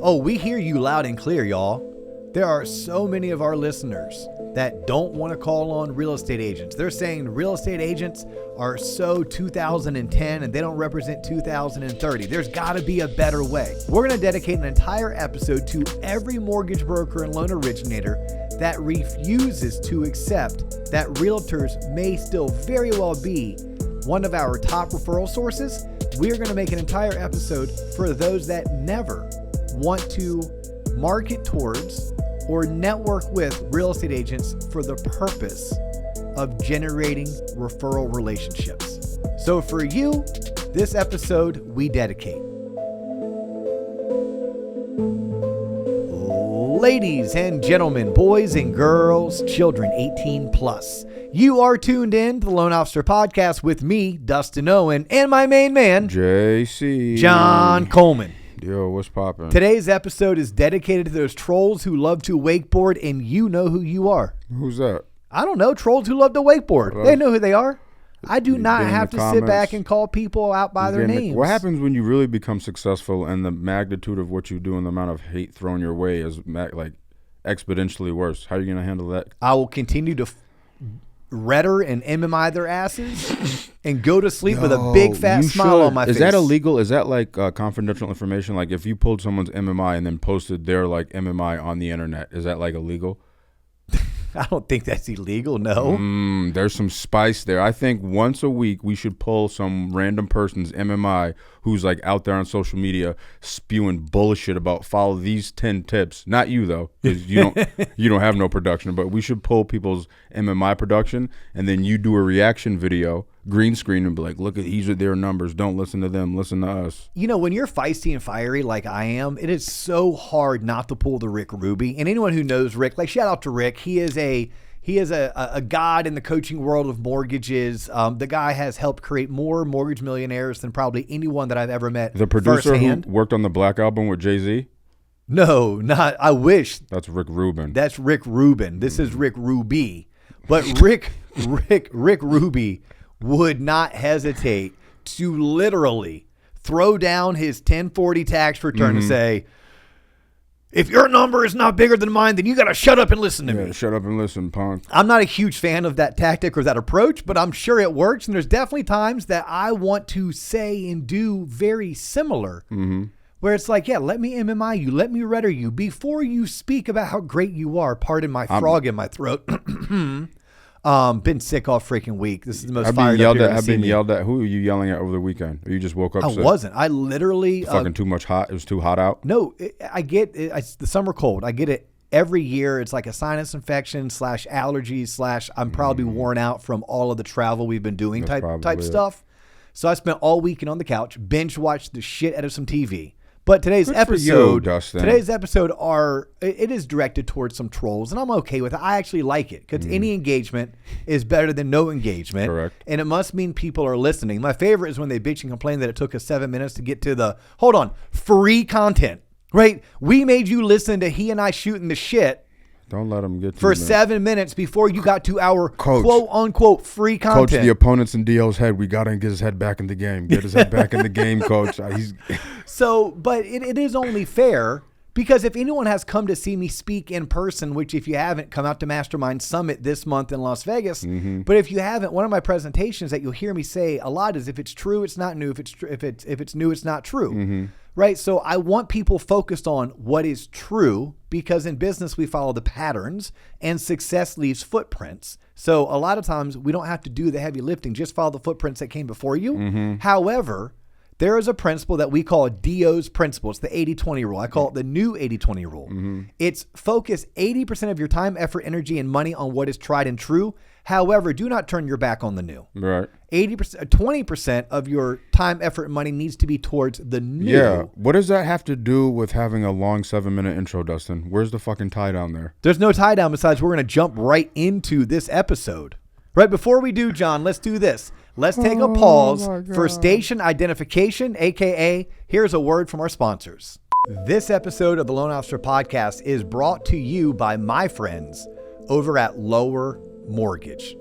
Oh, we hear you loud and clear, y'all. There are so many of our listeners that don't want to call on real estate agents. They're saying real estate agents are so 2010 and they don't represent 2030. There's got to be a better way. We're going to dedicate an entire episode to every mortgage broker and loan originator that refuses to accept that realtors may still very well be one of our top referral sources. We're going to make an entire episode for those that never want to market towards or network with real estate agents for the purpose of generating referral relationships. So for you, this episode we dedicate. Ladies and gentlemen, boys and girls, children 18 plus, you are tuned in to the Loan Officer Podcast with me, Dustin Owen, and my main man, JC John Coleman. Yo, what's poppin'? Today's episode is dedicated to those trolls who love to wakeboard, and you know who you are. Who's that? I don't know. Trolls who love to wakeboard. They know who they are. I do not have to sit back and call people out by their names. What happens when you really become successful and the magnitude of what you do and the amount of hate thrown your way is like exponentially worse? How are you going to handle that? I will continue to redder and MMI their asses and go to sleep with a big fat smile on my face. Is that illegal? Is that like confidential information? Like if you pulled someone's MMI and then posted their like MMI on the internet, is that like illegal? I don't think that's illegal, no. There's some spice there. I think once a week we should pull some random person's MMI who's like out there on social media spewing bullshit about follow these 10 tips. Not you though, because you don't have no production. But we should pull people's MMI production and then you do a reaction video, green screen, and be like, look at these are their numbers. Don't listen to them. Listen to us. You know, when you're feisty and fiery like I am, it is so hard not to pull the Rick Ruby. And anyone who knows Rick, like shout out to Rick. He is a god in the coaching world of mortgages. The guy has helped create more mortgage millionaires than probably anyone that I've ever met. The producer firsthand. who worked on the Black Album with Jay-Z? No, not. I wish. That's Rick Rubin. That's Rick Rubin. This is Rick Ruby. But Rick Ruby would not hesitate to literally throw down his 1040 tax return and say, if your number is not bigger than mine, then you got to shut up and listen to me. Shut up and listen, punk. I'm not a huge fan of that tactic or that approach, but I'm sure it works. And there's definitely times that I want to say and do very similar, where it's like, yeah, let me MMI you, let me redder you before you speak about how great you are. Pardon my frog in my throat. Been sick all freaking week. This is the most fired up I've been yelled at. Who are you yelling at over the weekend? Or you just woke up sick? I wasn't. I literally fucking too much hot. It was too hot out. No, I get it. It's the summer cold. I get it every year. It's like a sinus infection / allergies / I'm probably worn out from all of the travel we've been doing type stuff. So I spent all weekend on the couch, binge watched the shit out of some TV. But today's episode is directed towards some trolls, and I'm okay with it. I actually like it because any engagement is better than no engagement. Correct. And it must mean people are listening. My favorite is when they bitch and complain that it took us 7 minutes to get to the, free content, right? We made you listen to he and I shooting the shit. Don't let them get for 7 minutes before you got to our quote unquote free content. Coach, the opponent's in DO's head. We got to get his head back in the game. Get his head back in the game, coach. But it is only fair because if anyone has come to see me speak in person, which if you haven't, come out to Mastermind Summit this month in Las Vegas. But if you haven't, one of my presentations that you'll hear me say a lot is if it's true, it's not new. If it's new, it's not true. Right. So I want people focused on what is true because in business, we follow the patterns and success leaves footprints. So a lot of times we don't have to do the heavy lifting, just follow the footprints that came before you. However, there is a principle that we call DO's principle. It's the 80-20 rule. I call it the new 80-20 rule. It's focus 80% of your time, effort, energy, and money on what is tried and true. However, do not turn your back on the new. Right. 20% of your time, effort, and money needs to be towards the new. Yeah. What does that have to do with having a long 7-minute intro, Dustin? Where's the fucking tie down there? There's no tie down besides we're going to jump right into this episode. Right before we do, John, let's do this. Let's take a pause for station identification, a.k.a. here's a word from our sponsors. This episode of the Loan Officer Podcast is brought to you by my friends over at Lower Mortgage.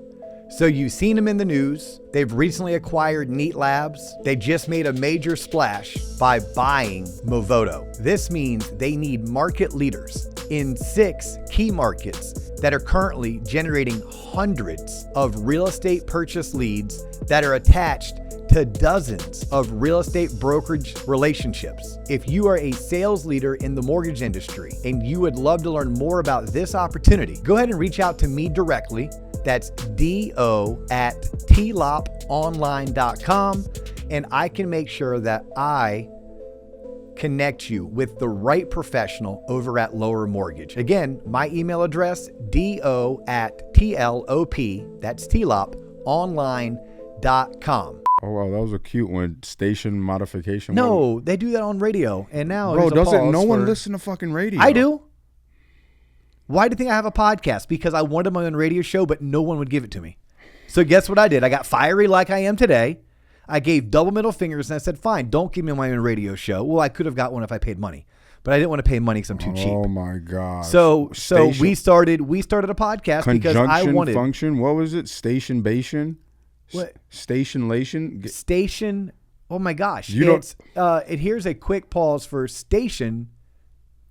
So you've seen them in the news. They've recently acquired Neat Labs. They just made a major splash by buying Movoto. This means they need market leaders in 6 key markets that are currently generating hundreds of real estate purchase leads that are attached to dozens of real estate brokerage relationships. If you are a sales leader in the mortgage industry and you would love to learn more about this opportunity, go ahead and reach out to me directly. That's do@tloponline.com, and I can make sure that I connect you with the right professional over at Lower Mortgage. Again, my email address, do@tlop, that's tloponline.com. Oh, wow, that was a cute one. Station modification. No, they do that on radio, and now Bro, there's a doesn't pause no one for- listen to fucking radio? I do. Why do you think I have a podcast? Because I wanted my own radio show, but no one would give it to me. So guess what I did? I got fiery like I am today. I gave double middle fingers and I said, fine, don't give me my own radio show. Well, I could have got one if I paid money, but I didn't want to pay money because I'm too cheap. Oh my God. So we started a podcast because I Conjunction wanted function. What was it? Station-bation? What? Station-lation? Station. Oh my gosh. You don't- It's here's a quick pause for station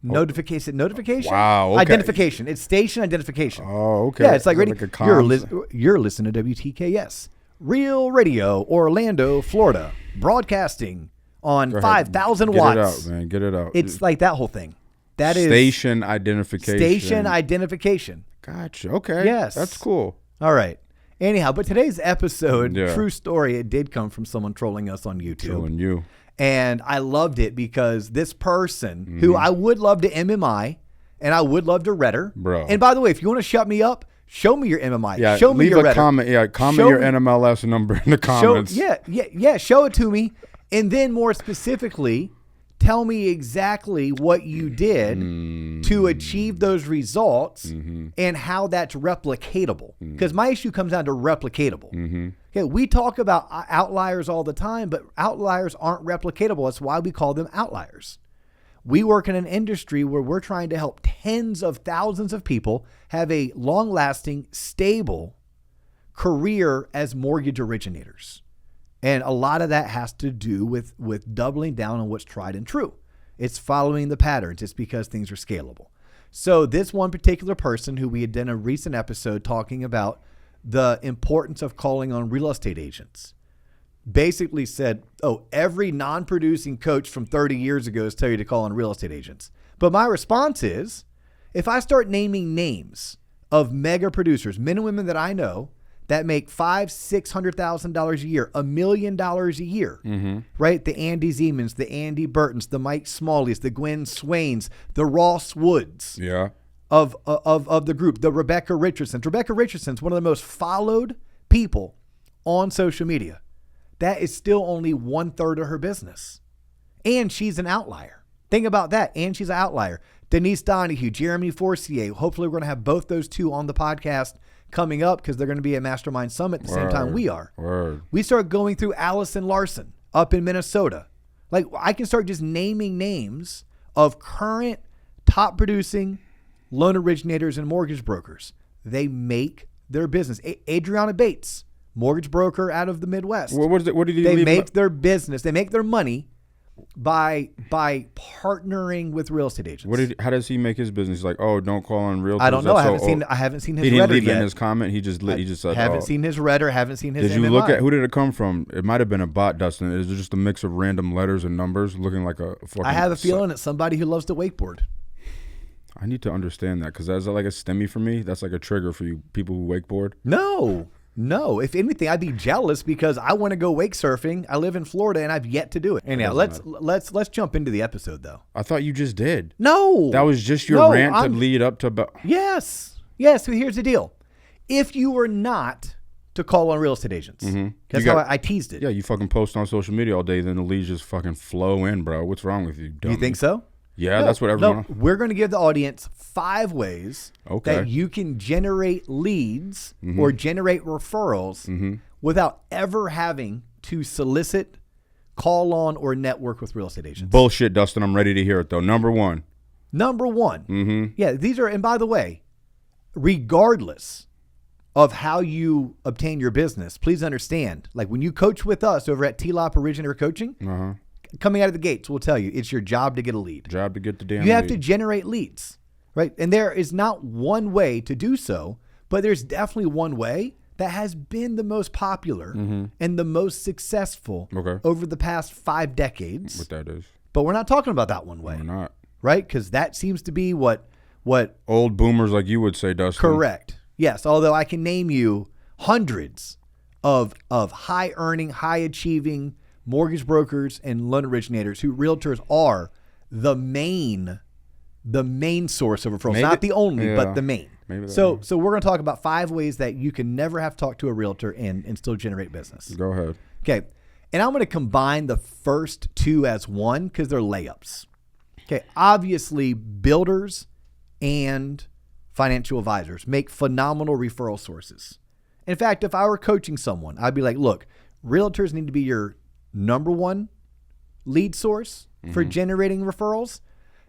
notification. Notification? Wow, okay. Identification. It's station identification. Oh, okay. Yeah, it's like Is ready. it like a You're listening to WTKS, Real Radio, Orlando, Florida, broadcasting on Go ahead. 5,000 Get watts. it out, man. Get it out. It's like that whole thing. That is station identification. station identification. Gotcha. Okay. Yes. That's cool. All right. Anyhow, but today's episode, Yeah. true story, it did come from someone trolling us on YouTube. Killing you. And I loved it because this person Mm-hmm. who I would love to MMI and I would love to Redder. Bro. And by the way, if you want to shut me up, show me your MMI. Yeah. Show me leave your a Redder. comment. Yeah. Comment Show your me- NMLS number in the comments. Show it to me. And then more specifically, tell me exactly what you did to achieve those results and how that's replicatable. Because my issue comes down to replicatable. Okay, we talk about outliers all the time, but outliers aren't replicatable. That's why we call them outliers. We work in an industry where we're trying to help tens of thousands of people have a long-lasting, stable career as mortgage originators. And a lot of that has to do with doubling down on what's tried and true. It's following the patterns. It's because things are scalable. So this one particular person who we had done a recent episode talking about the importance of calling on real estate agents basically said, oh, every non-producing coach from 30 years ago is telling you to call on real estate agents. But my response is, if I start naming names of mega producers, men and women that I know that make $500,000-$600,000 a year, $1 million a year, right? The Andy Zemans, the Andy Burtons, the Mike Smalleys, the Gwen Swains, the Ross Woods Yeah. of the group, the Rebecca Richardsons. Rebecca Richardson's one of the most followed people on social media. That is still only 1/3 of her business. And she's an outlier. Think about that. And she's an outlier. Denise Donahue, Jeremy Forcier. Hopefully we're going to have both those two on the podcast coming up because they're going to be at Mastermind Summit at the same time we are. Word. We start going through Allison Larson up in Minnesota. Like I can start just naming names of current top producing loan originators and mortgage brokers. They make their business. Adriana Bates, mortgage broker out of the Midwest. What did he They leave? make their business. They make their money by partnering with real estate agents. How does he make his business? He's like, oh, don't call on realtors. I don't know. That's I haven't seen his He didn't Redder leave it yet. in his comment. He just said, Haven't oh. seen his Redder. Haven't seen his. Did you MMI. look at who did it come from? It might have been a bot, Dustin. Is it just a mix of random letters and numbers looking like a fucking. I have a feeling it's somebody who loves to wakeboard. I need to understand that because that's like a STEMI for me. That's like a trigger for you people who wakeboard. No. If anything, I'd be jealous because I want to go wake surfing. I live in Florida and I've yet to do it. Anyhow, let's jump into the episode though. I thought you just did. No, That was just your rant to lead up to. Yes. So here's the deal: if you were not to call on real estate agents, that's how I teased it. Yeah, you fucking post on social media all day, then the leads just fucking flow in, bro. What's wrong with you? Dummy? You think so? Yeah, that's what everyone. No, we're going to give the audience 5 ways Okay. that you can generate leads or generate referrals without ever having to solicit, call on, or network with real estate agents. Bullshit, Dustin. I'm ready to hear it though. Number one. Yeah, these are, and by the way, regardless of how you obtain your business, please understand, like when you coach with us over at T-Lop Originator Coaching, coming out of the gates, we'll tell you it's your job to get a lead. Job to get the damn You have lead. to generate leads, right? And there is not one way to do so, but there's definitely one way that has been the most popular and the most successful over the past 5 decades. What that is. But we're not talking about that one way. We're not. Right? Because that seems to be what old boomers like you would say, Dustin. Correct. Yes. Although I can name you hundreds of high earning, high achieving mortgage brokers and loan originators who realtors are the main source of referrals. Not the only, but the main. So we're going to talk about 5 ways that you can never have to talk to a realtor and still generate business. Go ahead. Okay. And I'm going to combine the first 2 as one because they're layups. Okay. Obviously, builders and financial advisors make phenomenal referral sources. In fact, if I were coaching someone, I'd be like, look, realtors need to be your number one lead source for generating referrals.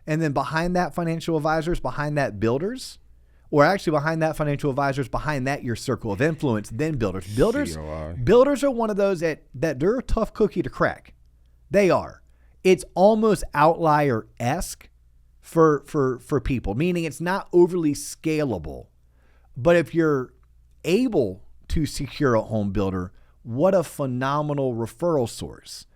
And then behind that, financial advisors, behind that, builders, or actually behind that, financial advisors, behind that, your circle of influence, then builders. Builders are one of those that they're a tough cookie to crack. They are. It's almost outlier-esque for people, meaning it's not overly scalable. But if you're able to secure a home builder, what a phenomenal referral source.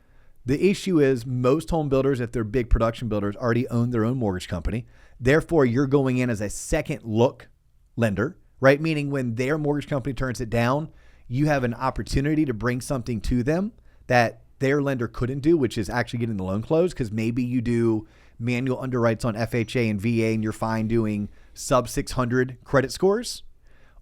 The issue is most home builders, if they're big production builders, already own their own mortgage company. Therefore, you're going in as a second look lender, right? Meaning when their mortgage company turns it down, you have an opportunity to bring something to them that their lender couldn't do, which is actually getting the loan closed, because maybe you do manual underwrites on FHA and VA and you're fine doing sub 600 credit scores.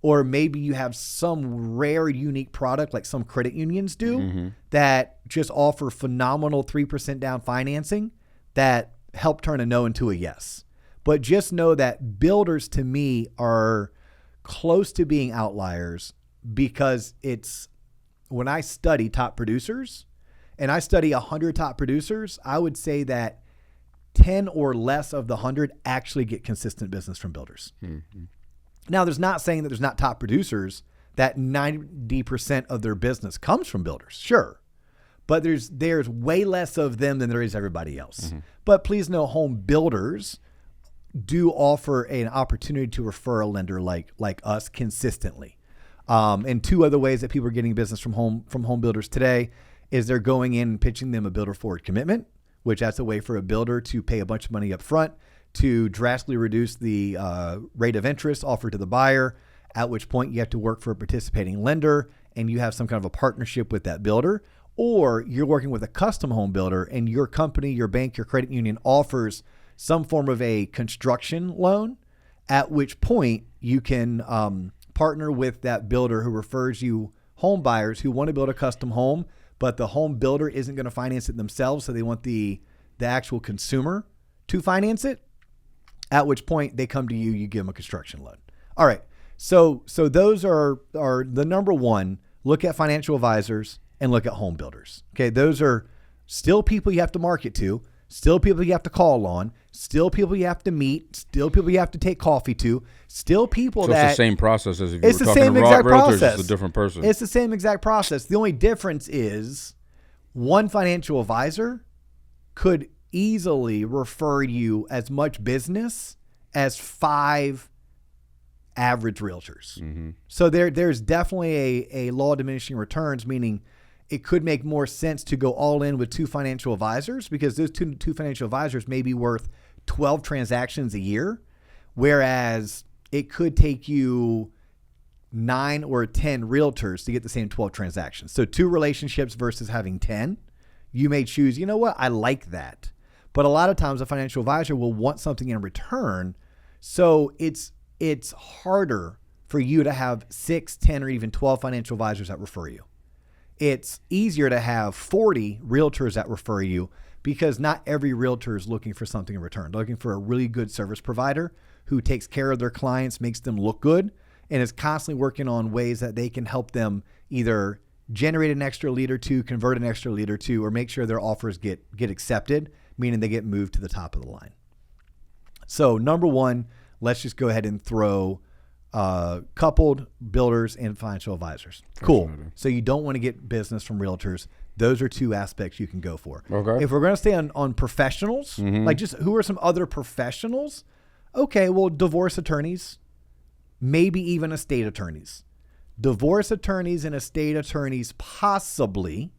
Or maybe you have some rare, unique product like some credit unions do that just offer phenomenal 3% down financing that help turn a no into a yes. But just know that builders to me are close to being outliers because it's when I study top producers and I study 100 top producers, I would say that 10 or less of the 100 actually get consistent business from builders. Now, there's not saying that there's not top producers, that 90% of their business comes from builders. Sure. But there's way less of them than there is everybody else. But please know home builders do offer an opportunity to refer a lender like us consistently. And 2 other ways that people are getting business from home builders today is they're going in and pitching them a builder forward commitment, which that's a way for a builder to pay a bunch of money up front to drastically reduce the rate of interest offered to the buyer, at which point you have to work for a participating lender and you have some kind of a partnership with that builder, or you're working with a custom home builder and your company, your bank, your credit union offers some form of a construction loan, at which point you can partner with that builder who refers you home buyers who want to build a custom home, but the home builder isn't going to finance it themselves, so they want the actual consumer to finance it. At which point they come to you, you give them a construction loan. All right. So those are the number one. Look at financial advisors and look at home builders. Okay. Those are still people you have to market to, still people you have to call on, still people you have to meet, still people you have to take coffee to, still people so that. It's the same process as if you it's were the talking same to exact realtors, process. it's a different person. It's the same exact process. The only difference is one financial advisor could easily refer you as much business as 5 average realtors. So there's definitely a law of diminishing returns, meaning it could make more sense to go all in with 2 financial advisors because those two financial advisors may be worth 12 transactions a year, whereas it could take you 9 or 10 realtors to get the same 12 transactions. So 2 relationships versus having 10, you may choose, you know what, I like that. But a lot of times a financial advisor will want something in return. So it's harder for you to have 6, 10, or even 12 financial advisors that refer you. It's easier to have 40 realtors that refer you because not every realtor is looking for something in return. They're looking for a really good service provider who takes care of their clients, makes them look good, and is constantly working on ways that they can help them either generate an extra lead or 2, convert an extra lead or 2, or make sure their offers get accepted, meaning they get moved to the top of the line. So number one, let's just go ahead and throw coupled, builders, and financial advisors. Cool. So you don't want to get business from realtors. Those are two aspects you can go for. Okay. If we're going to stay on professionals, like just who are some other professionals? Okay, well, divorce attorneys, maybe even estate attorneys. Divorce attorneys and estate attorneys possibly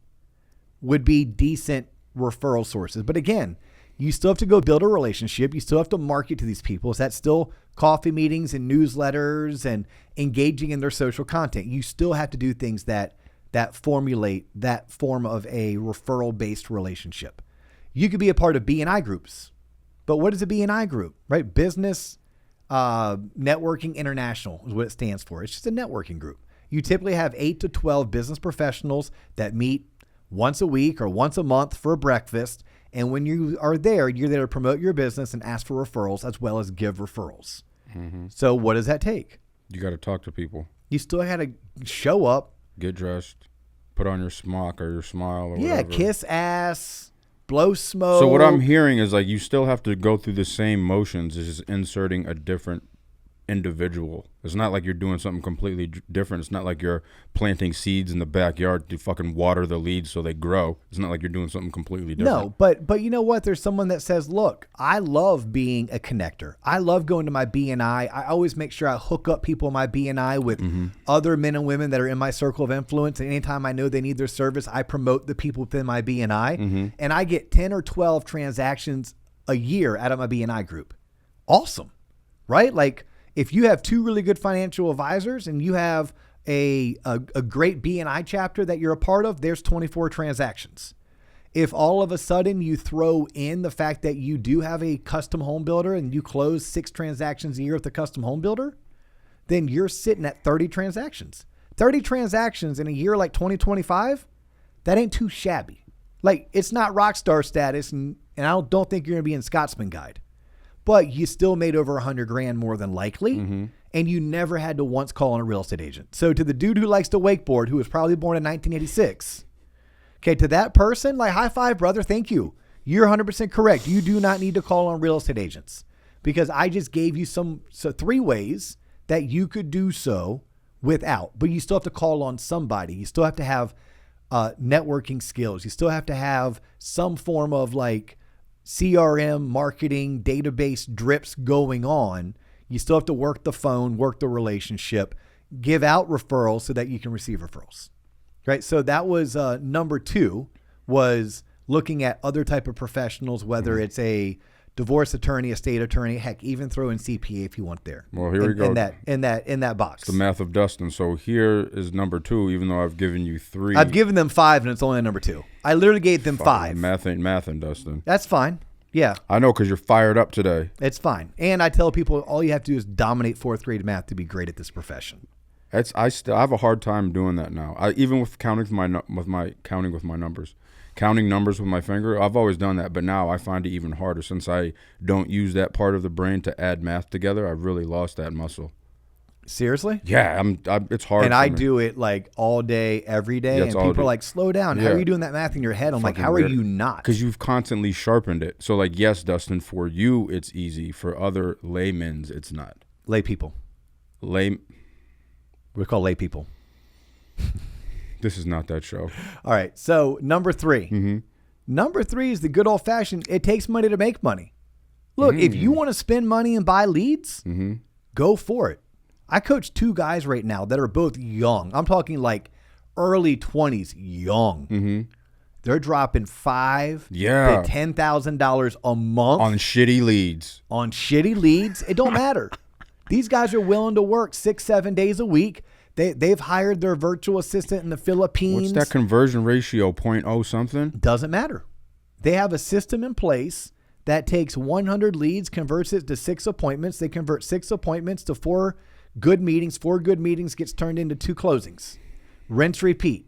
would be decent referral sources. But again, you still have to go build a relationship. You still have to market to these people. So that's still coffee meetings and newsletters and engaging in their social content. You still have to do things that formulate that form of a referral-based relationship. You could be a part of BNI groups. But what is a BNI group, right? Business Networking International is what it stands for. It's just a networking group. You typically have 8 to 12 business professionals that meet once a week or once a month for a breakfast. And when you are there, you're there to promote your business and ask for referrals as well as give referrals. So what does that take? You got to talk to people. You still had to show up. Get dressed. Put on your smock or your smile or whatever. Kiss ass. Blow smoke. So what I'm hearing is like you still have to go through the same motions as just inserting a different individual. It's not like you're doing something completely different. It's not like you're planting seeds in the backyard to fucking water the leaves so they grow. It's not like you're doing something completely different. No, but you know what? There's someone that says, look, I love being a connector. I love going to my BNI. I always make sure I hook up people in my BNI with other men and women that are in my circle of influence. And anytime I know they need their service, I promote the people within my BNI. And I get 10 or 12 transactions a year out of my BNI group. Awesome, right? Like, if you have 2 really good financial advisors and you have a great BNI chapter that you're a part of, there's 24 transactions. If all of a sudden you throw in the fact that you do have a custom home builder and you close 6 transactions a year with the custom home builder, then you're sitting at 30 transactions. 30 transactions in a year like 2025, that ain't too shabby. Like, it's not rock star status, and I don't think you're going to be in Scotsman Guide. But you still made over $100,000 more than likely, and you never had to once call on a real estate agent. So to the dude who likes to wakeboard, who was probably born in 1986, okay, to that person, like, high five, brother, thank you. You're 100% correct. You do not need to call on real estate agents because I just gave you 3 ways that you could do so without, but you still have to call on somebody. You still have to have networking skills. You still have to have some form of like CRM, marketing, database drips going on. You still have to work the phone, work the relationship, give out referrals so that you can receive referrals, right? So that was number 2, was looking at other type of professionals, whether it's a divorce attorney, estate attorney, heck, even throw in CPA if you want there. Well, here we go. In that box. It's the math of Dustin. So here is number 2, even though I've given you 3. I've given them 5 and it's only number 2. I literally gave them 5. Math ain't mathin', Dustin. That's fine. Yeah. I know, because you're fired up today. It's fine. And I tell people all you have to do is dominate 4th grade math to be great at this profession. I have a hard time doing that now. Even with counting with my numbers. Counting numbers with my finger, I've always done that, but now I find it even harder since I don't use that part of the brain to add math together. I've really lost that muscle. Seriously? Yeah, it's hard. And I do it like all day, every day, and people are like, slow down. How are you doing that math in your head? I'm like, how are you not? Because you've constantly sharpened it. So like, yes, Dustin, for you, it's easy. For other laymen's, it's not. Lay people. We call lay people. This is not that show. All right. So number 3. Number 3 is the good old fashioned, it takes money to make money. Look, if you want to spend money and buy leads, go for it. I coach 2 guys right now that are both young. I'm talking like early 20s, young. They're dropping $5,000 to $10,000 a month on shitty leads. It don't matter. These guys are willing to work 6-7 days a week. They've hired their virtual assistant in the Philippines. What's that conversion ratio, 0.0 something? Doesn't matter. They have a system in place that takes 100 leads, converts it to 6 appointments. They convert 6 appointments to 4 good meetings. 4 good meetings gets turned into 2 closings. Rinse, repeat.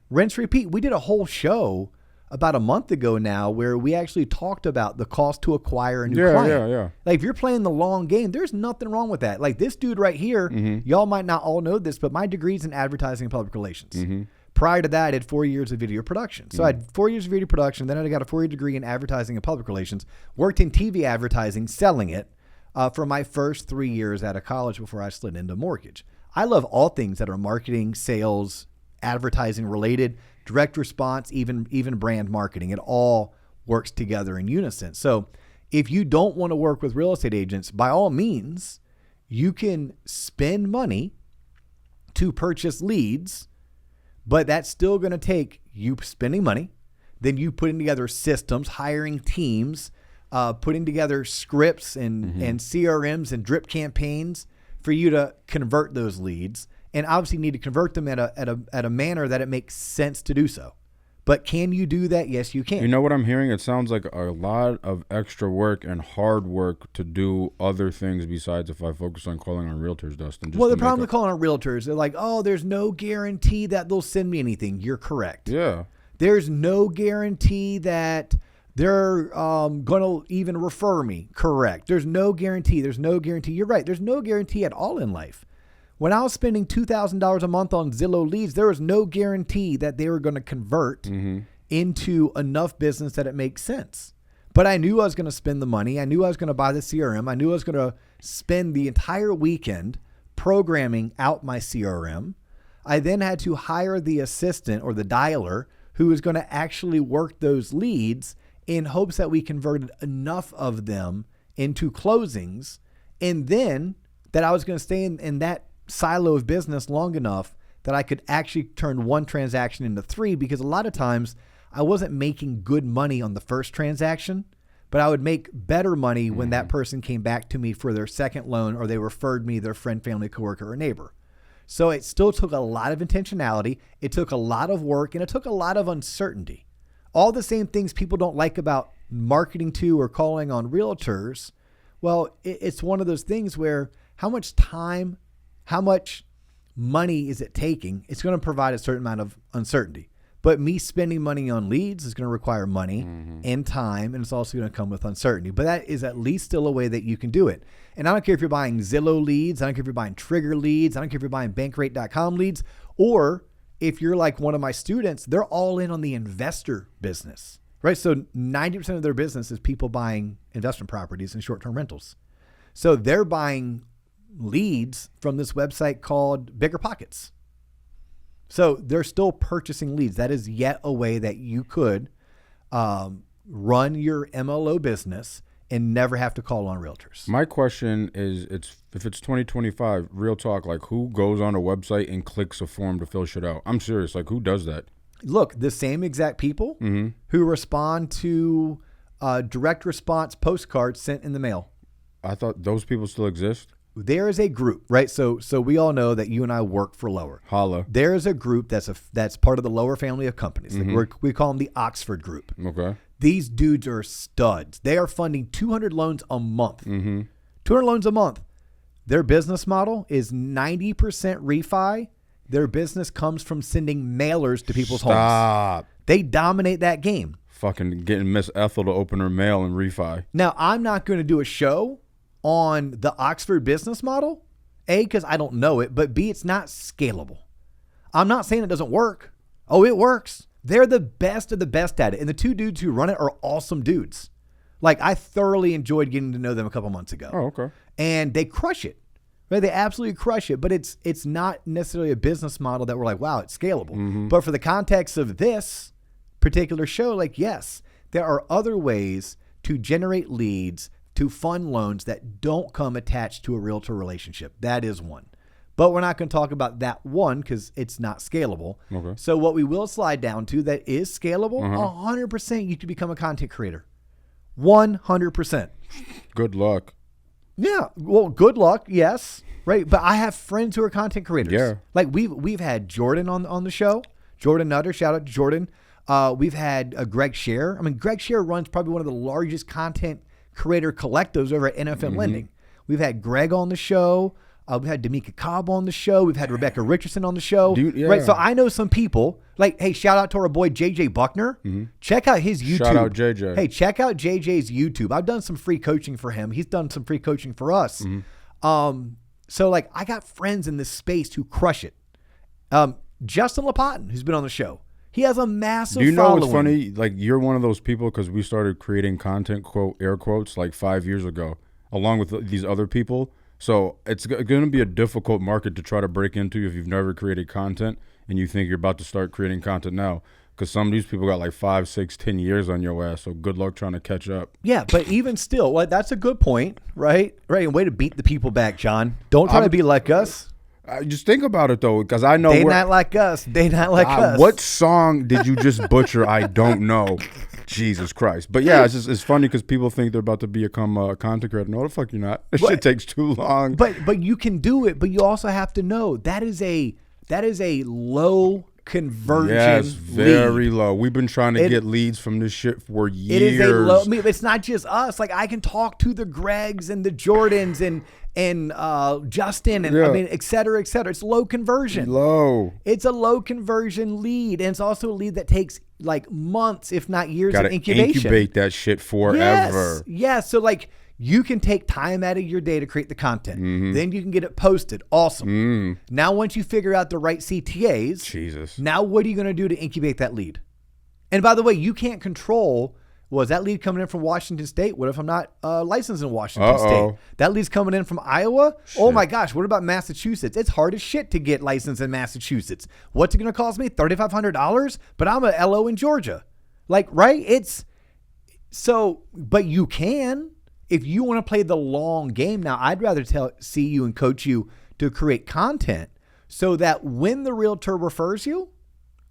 Rinse, repeat. We did a whole show about a month ago now where we actually talked about the cost to acquire a new client. Yeah. Like if you're playing the long game, there's nothing wrong with that. Like this dude right here, y'all might not all know this, but my degree's in advertising and public relations. Prior to that, I had 4 years of video production. So I had 4 years of video production. Then I got a 4-year degree in advertising and public relations, worked in TV advertising, selling it. for my first 3 years out of college before I slid into mortgage. I love all things that are marketing, sales, advertising related, direct response, even brand marketing. It all works together in unison. So if you don't want to work with real estate agents, by all means, you can spend money to purchase leads, but that's still going to take you spending money, then you putting together systems, hiring teams, putting together scripts and CRMs and drip campaigns for you to convert those leads. And obviously you need to convert them at a manner that it makes sense to do so. But can you do that? Yes, you can. You know what I'm hearing? It sounds like a lot of extra work and hard work to do other things besides if I focus on calling on realtors, Dustin. Well, the problem with calling on realtors, they're like, oh, there's no guarantee that they'll send me anything. You're correct. Yeah. There's no guarantee that they're going to even refer me. Correct. There's no guarantee. There's no guarantee. You're right. There's no guarantee at all in life. When I was spending $2,000 a month on Zillow leads, there was no guarantee that they were going to convert into enough business that it makes sense. But I knew I was going to spend the money. I knew I was going to buy the CRM. I knew I was going to spend the entire weekend programming out my CRM. I then had to hire the assistant or the dialer who was going to actually work those leads in hopes that we converted enough of them into closings. And then that I was going to stay in that silo of business long enough that I could actually turn one transaction into 3, because a lot of times I wasn't making good money on the first transaction, but I would make better money when that person came back to me for their second loan or they referred me their friend, family, coworker, or neighbor. So it still took a lot of intentionality. It took a lot of work, and it took a lot of uncertainty. All the same things people don't like about marketing to or calling on realtors. Well, it's one of those things where how much time, how much money is it taking? It's going to provide a certain amount of uncertainty. But me spending money on leads is going to require money and time, and it's also going to come with uncertainty. But that is at least still a way that you can do it. And I don't care if you're buying Zillow leads. I don't care if you're buying Trigger leads. I don't care if you're buying bankrate.com leads. Or if you're like one of my students, they're all in on the investor business, right? So 90% of their business is people buying investment properties and short-term rentals. So they're buying leads from this website called Bigger Pockets. So they're still purchasing leads. That is yet a way that you could run your MLO business and never have to call on realtors. My question is, if it's 2025, real talk, like who goes on a website and clicks a form to fill shit out? I'm serious. Like who does that? Look, the same exact people who respond to direct response postcards sent in the mail. I thought those people still exist. There is a group, right? So we all know that you and I work for Lower. Holla. There is a group that's part of the Lower family of companies. Like we call them the Oxford Group. Okay. These dudes are studs. They are funding 200 loans a month. 200 loans a month. Their business model is 90% refi. Their business comes from sending mailers to people's homes. They dominate that game. Fucking getting Miss Ethel to open her mail and refi. Now, I'm not going to do a show on the Oxford business model, A, because I don't know it, but B, it's not scalable. I'm not saying it doesn't work. Oh, it works. They're the best of the best at it. And the two dudes who run it are awesome dudes. Like, I thoroughly enjoyed getting to know them a couple months ago. Oh, okay. And they crush it. Right? They absolutely crush it, but it's not necessarily a business model that we're like, wow, it's scalable. But for the context of this particular show, like, yes, there are other ways to generate leads to fund loans that don't come attached to a realtor relationship. That is one. But we're not going to talk about that one because it's not scalable. Okay. So what we will slide down to that is scalable, 100% you can become a content creator. 100%. Good luck. Yeah. Well, good luck. Yes. Right. But I have friends who are content creators. Yeah. Like we've had Jordan on the show. Jordan Nutter. Shout out to Jordan. We've had Greg Scher. I mean, Greg Scher runs probably one of the largest content creator collectives over at NFM Lending. We've had Greg on the show. We've had D'Amica Cobb on the show. We've had Rebecca Richardson on the show. Dude, yeah. Right. So I know some people like, hey, shout out to our boy, JJ Buckner. Check out his YouTube. Shout out JJ. Hey, check out JJ's YouTube. I've done some free coaching for him. He's done some free coaching for us. So like I got friends in this space who crush it. Justin Lapotin, who's been on the show. He has a massive following. Do you know what's funny? Like, you're one of those people because we started creating content, quote, air quotes, like 5 years ago. along with these other people. So it's going to be a difficult market to try to break into if you've never created content and you think you're about to start creating content now. Because some of these people got like 5, 6, 10 years on your ass. So good luck trying to catch up. Yeah, but even still, well, that's a good point, right? Right. Way to beat the people back, John. Don't try to be like us. Just think about it, though, because I know they not like us. They not like us. What song did you just butcher? I don't know. Jesus Christ. But yeah, it's funny because people think they're about to become a content creator. No, the fuck you're not. This shit takes too long. But you can do it. But you also have to know that is a low conversion. Yes, very low. We've been trying to get leads from this shit for years. It is a low. I mean, it's not just us. Like I can talk to the Gregs and the Jordans and Justin and I mean, et cetera, et cetera. It's low conversion. Low. It's a low conversion lead, and it's also a lead that takes like months, if not years, Gotta of incubation. Incubate that shit forever. Yes. So like you can take time out of your day to create the content. Mm-hmm. Then you can get it posted. Awesome. Now once you figure out the right CTAs, Jesus. Now what are you going to do to incubate that lead? And by the way, you can't control. Was that lead coming in from Washington State? What if I'm not licensed in Washington State? That lead's coming in from Iowa? Shit. Oh my gosh, what about Massachusetts? It's hard as shit to get licensed in Massachusetts. What's it going to cost me? $3,500? But I'm a LO in Georgia. Like, right? It's so, but you can, if you want to play the long game. Now, I'd rather see you and coach you to create content so that when the realtor refers you,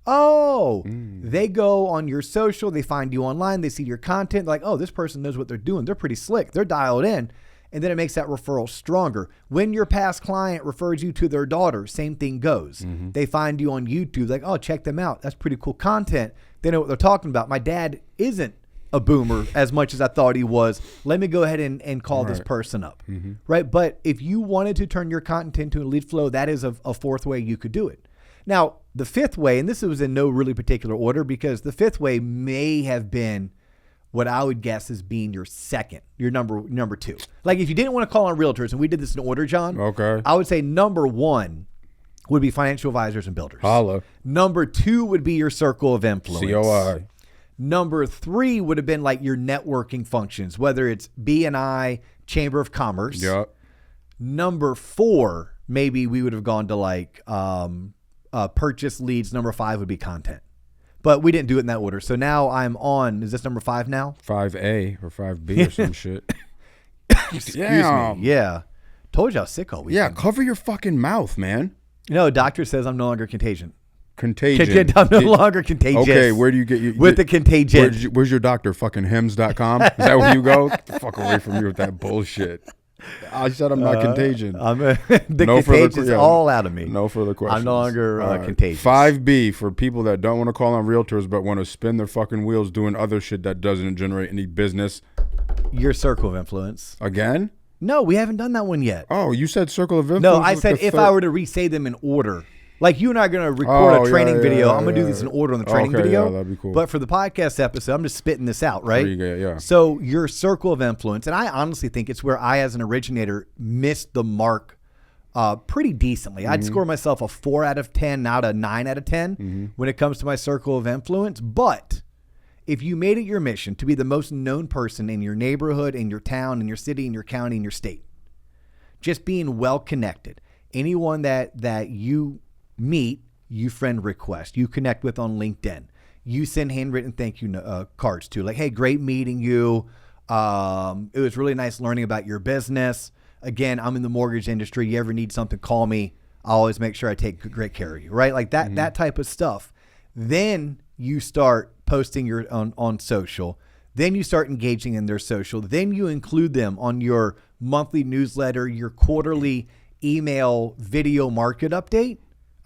they go on your social, they find you online, they see your content, like, oh, this person knows what they're doing. They're pretty slick. They're dialed in. And then it makes that referral stronger. When your past client refers you to their daughter, same thing goes. They find you on YouTube, like, oh, check them out. That's pretty cool content. They know what they're talking about. My dad isn't a boomer as much as I thought he was. Let me go ahead and call this person up. Right? But if you wanted to turn your content into a lead flow, that is a fourth way you could do it. Now, the fifth way, and this was in no really particular order because the fifth way may have been what I would guess as being your number two. Like if you didn't want to call on realtors, and we did this in order, John. Okay. I would say number one would be financial advisors and builders. Holla. Number two would be your circle of influence. COI. Number three would have been like your networking functions, whether it's BNI, Chamber of Commerce. Yep. Number four, maybe we would have gone to like purchase leads. Number five would be content. But we didn't do it in that order. So now I'm on, is this number 5 now? 5A or 5B or some shit. Excuse me. Yeah. Told you I was sick all weekend. Yeah, cover your fucking mouth, man. You know, doctor says I'm no longer contagion. Contagion. I'm no longer contagious. Okay, where do you get your... With the contagion. Where's your doctor? Fucking hims.com? Is that where you go? Get the fuck away from me with that bullshit. I said I'm not contagion. The contagion's all out of me. No further questions. I'm no longer contagious. 5B for people that don't want to call on realtors but want to spin their fucking wheels doing other shit that doesn't generate any business. Your circle of influence. Again? No, we haven't done that one yet. Oh, you said circle of influence? No, I said if I were to re-say them in order. Like you and I are going to record a training video. I'm going to do this in order on the training video. Yeah, that'd be cool. But for the podcast episode, I'm just spitting this out, right? Yeah. So your circle of influence, and I honestly think it's where I, as an originator, missed the mark pretty decently. I'd score myself a 4 out of 10, not a 9 out of 10 when it comes to my circle of influence. But if you made it your mission to be the most known person in your neighborhood, in your town, in your city, in your county, in your state, just being well connected, anyone that you meet, you friend request, you connect with on LinkedIn, you send handwritten thank you cards to, like, hey, great meeting you. It was really nice learning about your business. Again, I'm in the mortgage industry. You ever need something, call me. I'll always make sure I take great care of you, right? Like that type of stuff. Then you start posting your on social. Then you start engaging in their social. Then you include them on your monthly newsletter, your quarterly email video market update.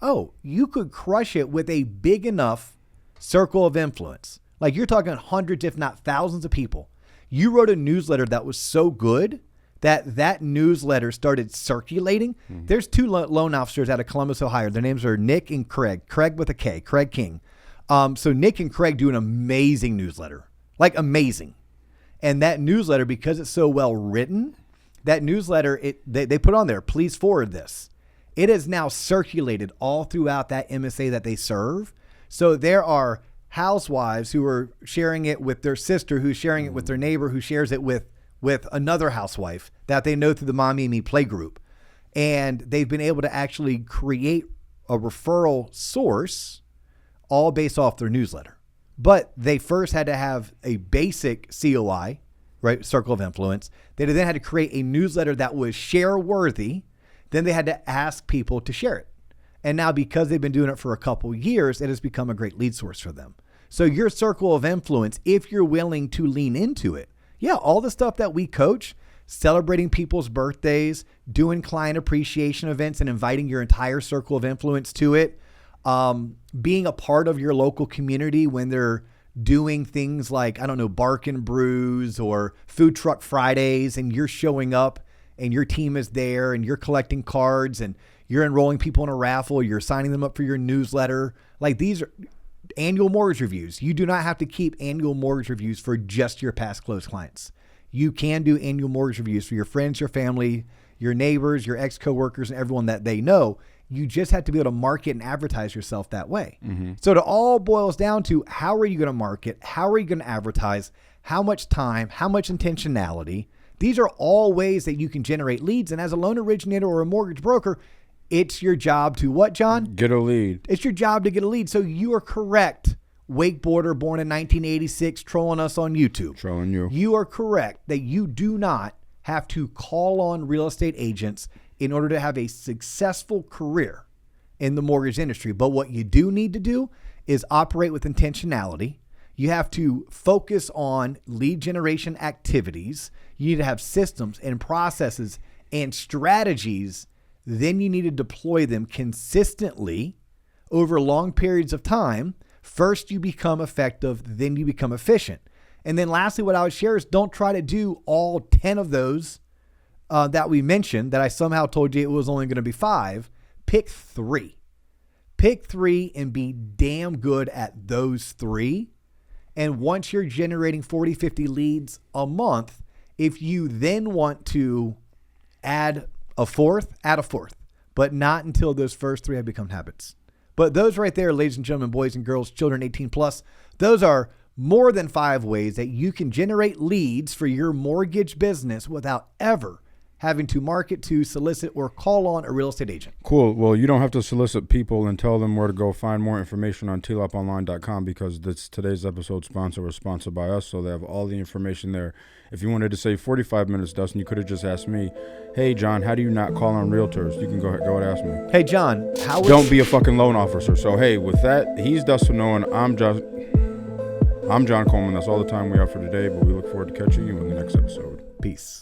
Oh, you could crush it with a big enough circle of influence. Like you're talking hundreds, if not thousands of people. You wrote a newsletter that was so good that newsletter started circulating. There's 2 loan officers out of Columbus, Ohio. Their names are Nick and Craig. Craig with a K, Craig King. So Nick and Craig do an amazing newsletter, like amazing. And that newsletter, because it's so well written, that newsletter, they put on there, please forward this. It is now circulated all throughout that MSA that they serve. So there are housewives who are sharing it with their sister, who's sharing it with their neighbor, who shares it with with another housewife that they know through the Mommy and Me play group. And they've been able to actually create a referral source all based off their newsletter. But they first had to have a basic COI, right? Circle of influence. They then had to create a newsletter that was share worthy. Then they had to ask people to share it. And now because they've been doing it for a couple years, it has become a great lead source for them. So your circle of influence, if you're willing to lean into it, yeah, all the stuff that we coach, celebrating people's birthdays, doing client appreciation events and inviting your entire circle of influence to it, being a part of your local community when they're doing things like, I don't know, Bark and Brews or Food Truck Fridays, and you're showing up and your team is there and you're collecting cards and you're enrolling people in a raffle, you're signing them up for your newsletter. Like, these are annual mortgage reviews. You do not have to keep annual mortgage reviews for just your past closed clients. You can do annual mortgage reviews for your friends, your family, your neighbors, your ex-coworkers, and everyone that they know. You just have to be able to market and advertise yourself that way. Mm-hmm. So it all boils down to, how are you going to market? How are you going to advertise? How much time? How much intentionality? These are all ways that you can generate leads. And as a loan originator or a mortgage broker, it's your job to what, John? Get a lead. It's your job to get a lead. So you are correct. Wakeboarder born in 1986, trolling us on YouTube. Trolling you. You are correct that you do not have to call on real estate agents in order to have a successful career in the mortgage industry. But what you do need to do is operate with intentionality. You have to focus on lead generation activities. You need to have systems and processes and strategies. Then you need to deploy them consistently over long periods of time. First, you become effective, then you become efficient. And then lastly, what I would share is, don't try to do all 10 of those that we mentioned, that I somehow told you it was only going to be 5. Pick 3. Pick 3 and be damn good at those 3. And once you're generating 40, 50 leads a month, if you then want to add a fourth, but not until those first 3 have become habits. But those right there, ladies and gentlemen, boys and girls, children 18 plus, those are more than 5 ways that you can generate leads for your mortgage business without ever having to market to, solicit, or call on a real estate agent. Cool. Well, you don't have to solicit people and tell them where to go find more information on tloponline.com, because today's episode sponsor was sponsored by us, so they have all the information there. If you wanted to save 45 minutes, Dustin, you could have just asked me, hey, John, how do you not call on realtors? You can go ahead and ask me. Hey, John, don't be a fucking loan officer. So, hey, with that, he's Dustin Owen. I'm John Coleman. That's all the time we have for today, but we look forward to catching you in the next episode. Peace.